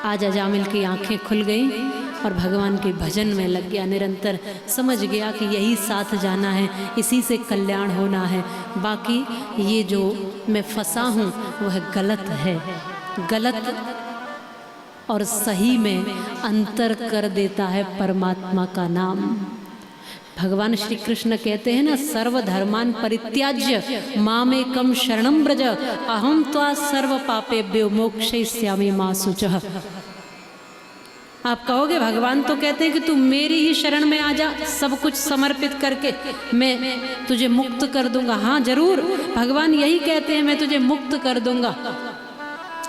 आज अजामिल की आंखें खुल गईं और भगवान के भजन में लग गया निरंतर। समझ गया कि यही साथ जाना है, इसी से कल्याण होना है। बाकी ये जो मैं फंसा हूँ वह गलत है। गलत और सही में अंतर कर देता है परमात्मा का नाम। भगवान श्री कृष्ण कहते हैं ना, सर्वधर्मान परित्याज्य मामेकम शरणं व्रज अहम त्वा सर्व पापेभ्यो मोक्षयिष्यामि मा शुचः। आप कहोगे भगवान तो कहते हैं कि तू मेरी ही शरण में आ जा, सब कुछ समर्पित करके मैं तुझे मुक्त कर दूंगा। हाँ जरूर, भगवान यही कहते हैं मैं तुझे मुक्त कर दूंगा।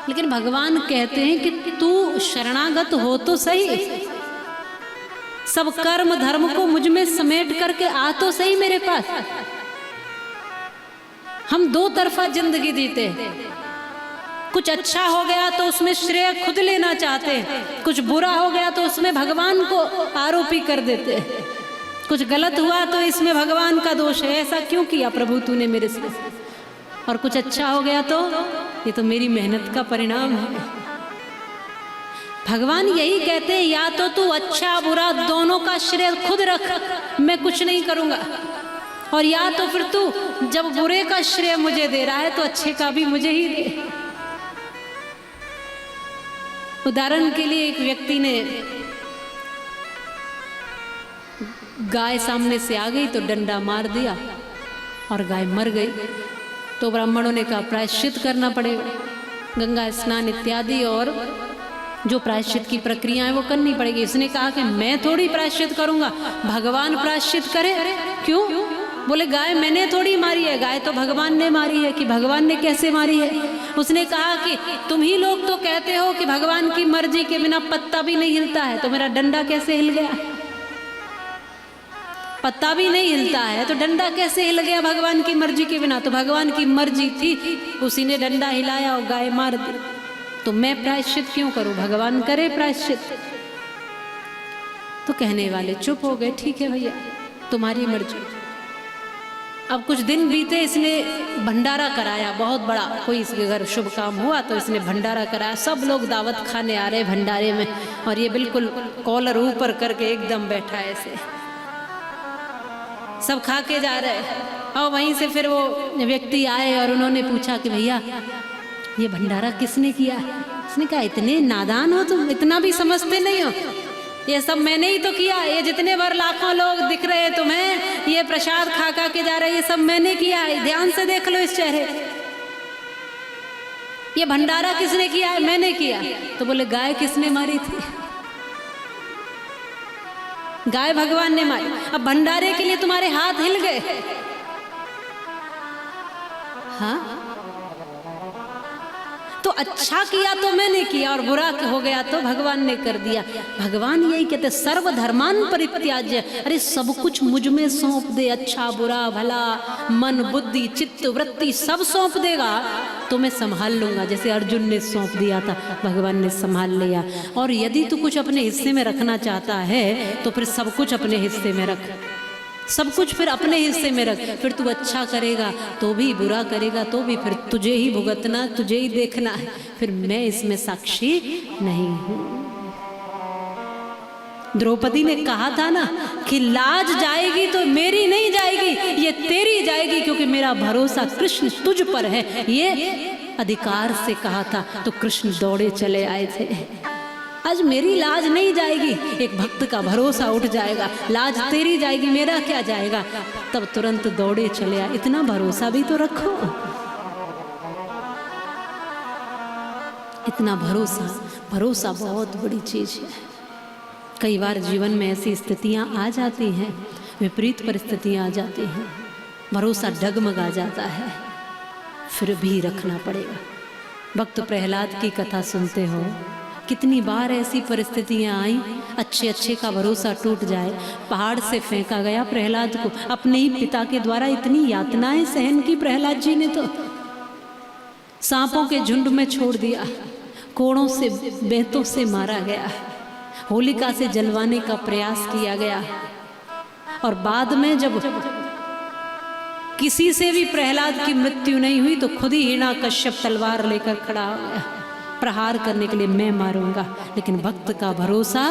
लेकिन भगवान कहते हैं कि तू शरणागत हो तो सही, सब कर्म धर्म को मुझ में समेट करके आ तो सही मेरे पास। हम दो तरफा जिंदगी जीते, कुछ अच्छा हो गया तो उसमें श्रेय खुद लेना चाहते, कुछ बुरा हो गया तो उसमें भगवान को आरोपी कर देते, कुछ गलत हुआ तो इसमें भगवान का दोष है, ऐसा क्यों किया प्रभु तूने मेरे से। और कुछ अच्छा हो गया तो ये तो मेरी मेहनत का परिणाम है। भगवान यही कहते हैं, या तो तू अच्छा बुरा दोनों का श्रेय खुद रख, मैं कुछ नहीं करूंगा, और या तो फिर तू जब बुरे का श्रेय मुझे दे रहा है तो अच्छे का भी मुझे ही दे। उदाहरण के लिए एक व्यक्ति ने गाय सामने से आ गई तो डंडा मार दिया और गाय मर गई। तो ब्राह्मणों ने कहा प्रायश्चित करना पड़ेगा, गंगा स्नान इत्यादि और जो प्रायश्चित की प्रक्रिया है वो करनी पड़ेगी। इसने कहा कि मैं थोड़ी प्रायश्चित करूंगा, भगवान प्रायश्चित करे। क्यों? बोले गाय मैंने थोड़ी मारी है, गाय तो भगवान ने मारी है। कि भगवान ने कैसे मारी है? उसने कहा कि तुम ही लोग तो कहते हो कि भगवान की मर्जी के बिना पत्ता भी नहीं हिलता है, तो मेरा डंडा कैसे हिल गया? पत्ता भी नहीं हिलता है तो डंडा कैसे हिल गया भगवान की मर्जी के बिना? तो भगवान की मर्जी थी, उसी ने डंडा हिलाया और गाय मार दी। तो मैं प्रायश्चित क्यों करूं? भगवान करे प्रायश्चित। तो कहने वाले चुप हो गए, ठीक है भैया तुम्हारी मर्जी। अब कुछ दिन बीते, इसने भंडारा कराया बहुत बड़ा, कोई इसके घर शुभ काम हुआ तो इसने भंडारा कराया। सब लोग दावत खाने आ रहे भंडारे में, और ये बिल्कुल कॉलर ऊपर करके एकदम बैठा है ऐसे, सब खा के जा रहे। और वहीं से फिर वो व्यक्ति आए और उन्होंने पूछा कि भैया ये भंडारा किसने किया? उसने कहा इतने नादान हो तुम, इतना भी समझते नहीं हो, ये सब मैंने ही तो किया। ये जितने बार लाखों लोग दिख रहे हैं तुम्हें, ये प्रसाद खा खा के जा रहे, ये सब मैंने किया है। ध्यान से देख लो इस चेहरे, ये भंडारा किसने किया है? मैंने किया। तो बोले गाय किसने मारी थी? गाय भगवान ने मारी। अब भंडारे के लिए तुम्हारे हाथ हिल गए? हाँ, तो अच्छा किया तो मैंने किया और बुरा हो गया तो भगवान ने कर दिया। भगवान यही कहते सर्वधर्मान परित्याज्य, अरे सब कुछ मुझ में सौंप दे, अच्छा बुरा भला मन बुद्धि चित्त वृत्ति सब सौंप देगा तो मैं संभाल लूंगा। जैसे अर्जुन ने सौंप दिया था, भगवान ने संभाल लिया। और यदि तू कुछ अपने हिस्से में रखना चाहता है तो फिर सब कुछ अपने हिस्से में रख, सब कुछ फिर अपने हिस्से में रख। फिर तू अच्छा करेगा तो भी, बुरा करेगा तो भी, फिर तुझे ही भुगतना, तुझे ही देखना है। फिर मैं इसमें साक्षी नहीं हूं। द्रौपदी ने कहा था ना कि लाज जाएगी तो मेरी नहीं जाएगी, ये तेरी जाएगी, क्योंकि मेरा भरोसा कृष्ण तुझ पर है। ये अधिकार से कहा था तो कृष्ण दौड़े चले आए थे। आज मेरी लाज नहीं जाएगी, एक भक्त का भरोसा उठ जाएगा, लाज तेरी जाएगी, मेरा क्या जाएगा। तब तुरंत दौड़े चले आए। इतना भरोसा भी तो रखो, इतना भरोसा। भरोसा बहुत बड़ी चीज है। कई बार जीवन में ऐसी स्थितियां आ जाती हैं, विपरीत परिस्थितियां आ जाती हैं, भरोसा डगमगा जाता है, फिर भी रखना पड़ेगा। भक्त प्रहलाद की कथा सुनते हो, कितनी बार ऐसी परिस्थितियां आई, अच्छे अच्छे का भरोसा टूट जाए। पहाड़ से फेंका गया प्रहलाद को, अपने ही पिता के द्वारा इतनी यातनाएं सहन की प्रहलाद जी ने। तो सांपों के झुंड में छोड़ दिया, कोड़ों से बेतों से मारा गया, होलिका से जलवाने का प्रयास किया गया, और बाद में जब किसी से भी प्रहलाद की मृत्यु नहीं हुई तो खुद ही हिरण्याकश्यप तलवार लेकर खड़ा हो गया। प्रहार करने के लिए मैं मारूंगा, लेकिन भक्त का भरोसा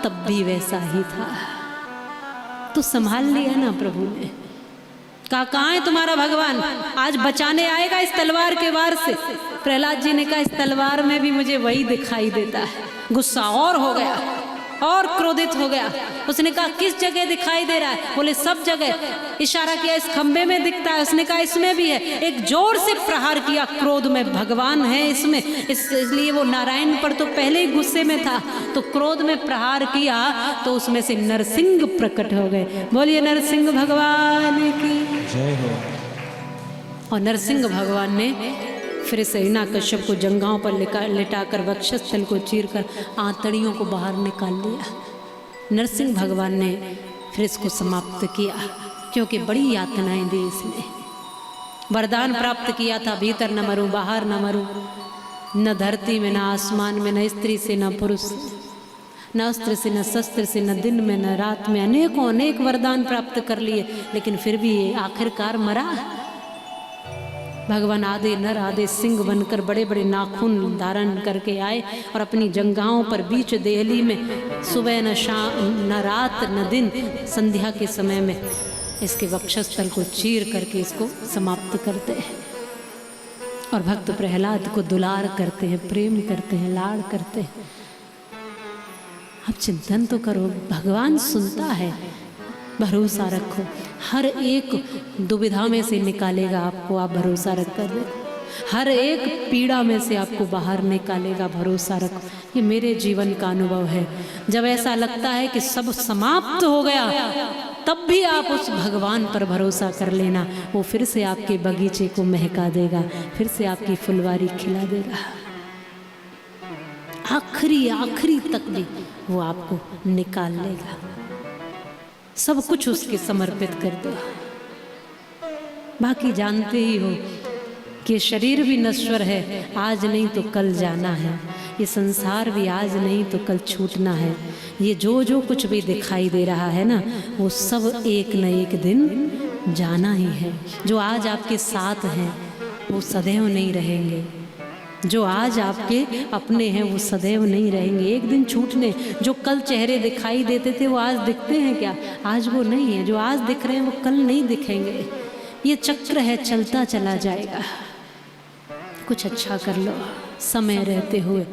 तब भी वैसा ही था। तो संभाल लिया ना प्रभु ने। कहाँ है तुम्हारा भगवान, आज बचाने आएगा इस तलवार के वार से। प्रहलाद जी ने कहा इस तलवार में भी मुझे वही दिखाई देता है। गुस्सा और हो गया और क्रोधित हो गया। उसने कहा किस जगह दिखाई दे रहा है? बोले सब जगह। इशारा किया इस खंबे में दिखता है। उसने कहा इसमें भी है। एक जोर से प्रहार किया, क्रोध में भगवान है इसमें, इसलिए वो नारायण पर तो पहले ही गुस्से में था, तो क्रोध में प्रहार किया तो उसमें से नरसिंह प्रकट हो गए। बोलिए नरसिंह भगवान की जय हो। और नरसिंह भगवान ने फिर से हिरण्यकश्यप को जंघाओं पर लिटाकर वक्षस्थल को चीरकर आंतड़ियों को बाहर निकाल लिया। नरसिंह भगवान ने फिर इसको समाप्त किया, क्योंकि बड़ी यातनाएं दी इसने। वरदान प्राप्त किया था, भीतर न मरूं बाहर न मरूं, न धरती में न आसमान में, न स्त्री से न पुरुष, न अस्त्र से न शस्त्र से, न दिन में न रात में। अनेक वरदान प्राप्त कर लिए, लेकिन फिर भी आखिरकार मरा। भगवान आधे नर आधे सिंह बनकर बड़े बड़े नाखून धारण करके आए और अपनी जंघाओं पर बीच देहली में सुबह न शाम न रात न दिन संध्या के समय में इसके वक्षस्थल को चीर करके इसको समाप्त करते हैं। और भक्त प्रहलाद को दुलार करते हैं, प्रेम करते हैं, लाड़ करते हैं। अब चिंतन तो करो, भगवान सुनता है, भरोसा रखो। हर एक दुविधा में से निकालेगा आपको, आप भरोसा रख कर देखो। हर एक पीड़ा में से आपको बाहर निकालेगा, भरोसा रखो। ये मेरे जीवन का अनुभव है। जब ऐसा लगता है कि सब समाप्त हो गया, तब भी आप उस भगवान पर भरोसा कर लेना। वो फिर से आपके बगीचे को महका देगा, फिर से आपकी फुलवारी खिला देगा। आखिरी तक भी वो आपको निकाल लेगा। सब कुछ उसके समर्पित कर दो। बाकी जानते ही हो कि शरीर भी नश्वर है, आज नहीं तो कल जाना है। ये संसार भी आज नहीं तो कल छूटना है। ये जो कुछ भी दिखाई दे रहा है ना, वो सब एक न एक दिन जाना ही है। जो आज आपके साथ हैं वो सदैव नहीं रहेंगे, जो आज आपके अपने हैं वो सदैव नहीं रहेंगे, एक दिन छूटने। जो कल चेहरे दिखाई देते थे वो आज दिखते हैं क्या? आज वो नहीं है। जो आज दिख रहे हैं वो कल नहीं दिखेंगे। ये चक्र है, चलता चला जाएगा। कुछ अच्छा कर लो समय रहते हुए।